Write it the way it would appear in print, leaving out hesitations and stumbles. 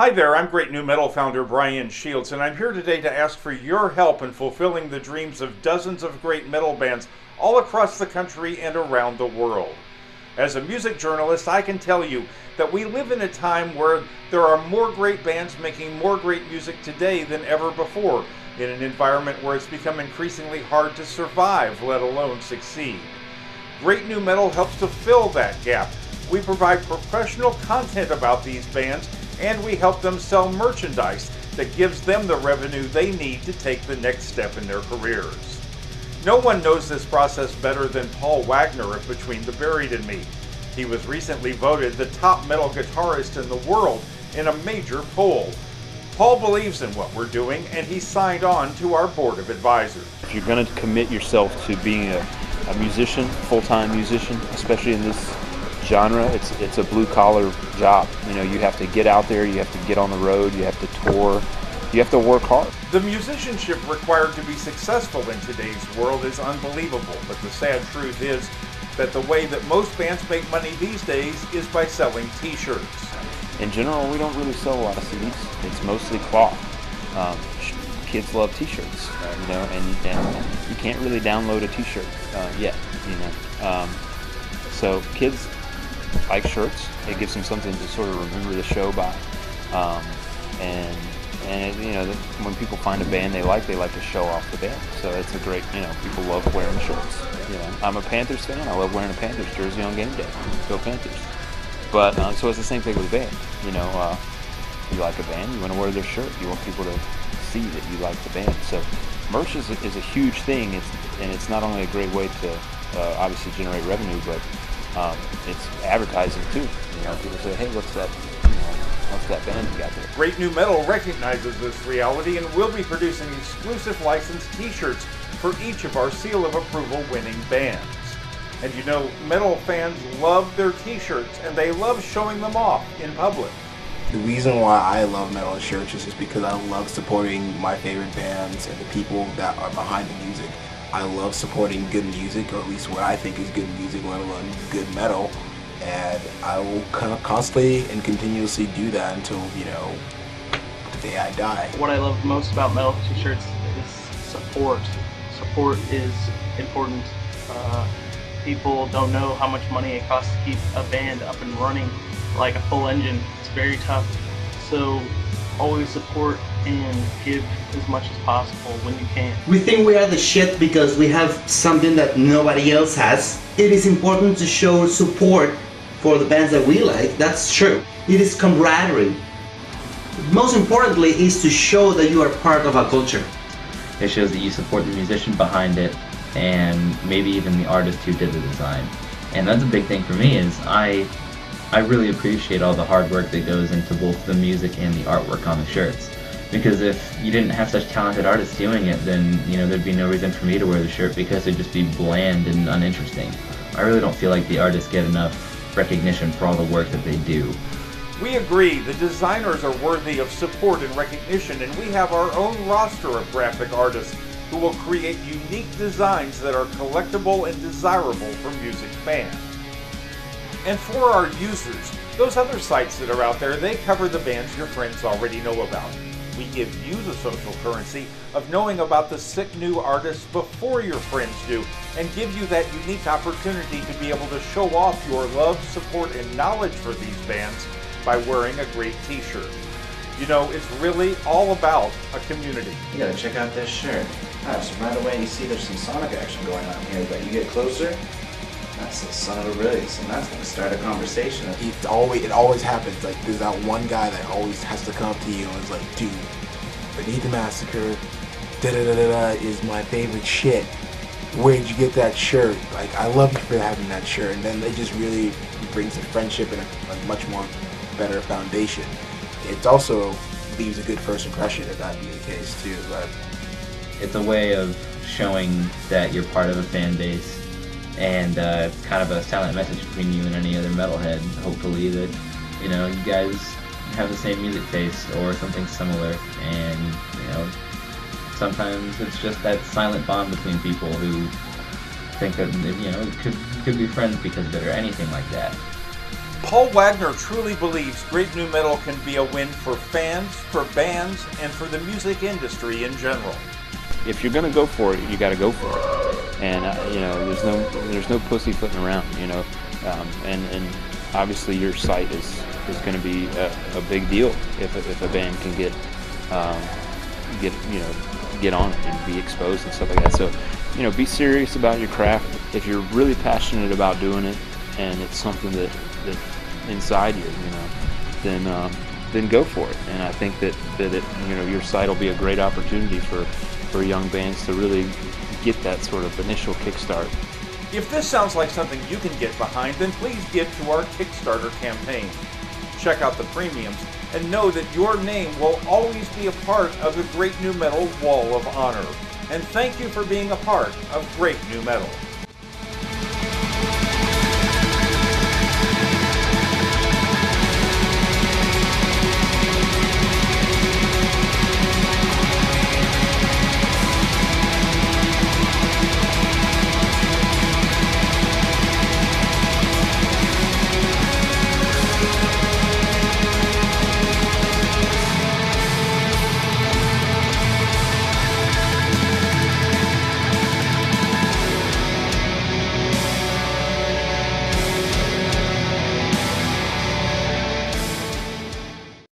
Hi there, I'm Great New Metal founder Brian Shields, and I'm here today to ask for your help in fulfilling the dreams of dozens of great metal bands all across the country and around the world. As a music journalist, I can tell you that we live in a time where there are more great bands making more great music today than ever before, in an environment where it's become increasingly hard to survive, let alone succeed. Great New Metal helps to fill that gap. We provide professional content about these bands, and we help them sell merchandise that gives them the revenue they need to take the next step in their careers. No one knows this process better than Paul Waggoner of Between the Buried and Me. He was recently voted the top metal guitarist in the world in a major poll. Paul believes in what we're doing, and he signed on to our board of advisors. If you're going to commit yourself to being a musician, full-time musician, especially in this genre, it's a blue-collar job. You know, you have to get out there, you have to get on the road, you have to tour, you have to work hard. The musicianship required to be successful in today's world is unbelievable, but the sad truth is that the way that most bands make money these days is by selling t-shirts. In general, we don't really sell a lot of CDs. It's mostly cloth. Kids love t-shirts, you know, and you can't really download a t-shirt yet, you know. So kids like shirts. It gives them something to sort of remember the show by, and you know, when people find a band they like to show off the band. So it's a great, you know, people love wearing shirts. You know, I'm a Panthers fan. I love wearing a Panthers jersey on game day. Go Panthers! But so it's the same thing with a band. You know, you like a band, you want to wear their shirt. You want people to see that you like the band. So merch is a huge thing. It's not only a great way to obviously generate revenue, but it's advertising too. You know, people say, "Hey, what's that? You know, what's that band you got there?" Great New Metal recognizes this reality and will be producing exclusive licensed t-shirts for each of our seal of approval winning bands. And you know, metal fans love their t-shirts and they love showing them off in public. The reason why I love metal shirts is just because I love supporting my favorite bands and the people that are behind the music. I love supporting good music, or at least what I think is good music, let alone good metal, and I will constantly and continuously do that until, you know, the day I die. What I love most about metal t-shirts is support. Support is important. People don't know how much money it costs to keep a band up and running like a full engine. It's very tough. So always support and give as much as possible when you can. We think we are the shit because we have something that nobody else has. It is important to show support for the bands that we like, that's true. It is camaraderie. Most importantly is to show that you are part of a culture. It shows that you support the musician behind it and maybe even the artist who did the design. And that's a big thing for me, is I really appreciate all the hard work that goes into both the music and the artwork on the shirts. Because if you didn't have such talented artists doing it, then, you know, there'd be no reason for me to wear the shirt, because it'd just be bland and uninteresting. I really don't feel like the artists get enough recognition for all the work that they do. We agree, the designers are worthy of support and recognition, and we have our own roster of graphic artists who will create unique designs that are collectible and desirable for music fans. And for our users, those other sites that are out there, they cover the bands your friends already know about. We give you the social currency of knowing about the sick new artists before your friends do, and give you that unique opportunity to be able to show off your love, support, and knowledge for these bands by wearing a great t-shirt. You know, it's really all about a community. You gotta check out this shirt. So right away you see there's some Sonic action going on here, but you get closer, that's the son of a release, and that's gonna start a conversation. It always happens. Like, there's that one guy that always has to come up to you and is like, "Dude, Beneath the Massacre, da-da-da-da-da is my favorite shit. Where'd you get that shirt? Like, I love you for having that shirt." And then it just really brings a friendship and a much more better foundation. It also leaves a good first impression, if that be the case too. But it's a way of showing that you're part of a fan base, and kind of a silent message between you and any other metalhead, hopefully, that, you know, you guys have the same music taste or something similar, and, you know, sometimes it's just that silent bond between people who think that, you know, could be friends because of it or anything like that. Paul Waggoner truly believes great new metal can be a win for fans, for bands, and for the music industry in general. If you're gonna go for it, you got to go for it. And you know, there's no pussyfooting around. You know, and obviously your site is going to be a big deal if a band can get on it and be exposed and stuff like that. So, you know, be serious about your craft. If you're really passionate about doing it, and it's something that inside you, you know, then go for it. And I think that it, you know, your site will be a great opportunity for young bands to really get that sort of initial kickstart. If this sounds like something you can get behind, then please give to our Kickstarter campaign. Check out the premiums and know that your name will always be a part of the Great New Metal Wall of Honor. And thank you for being a part of Great New Metal.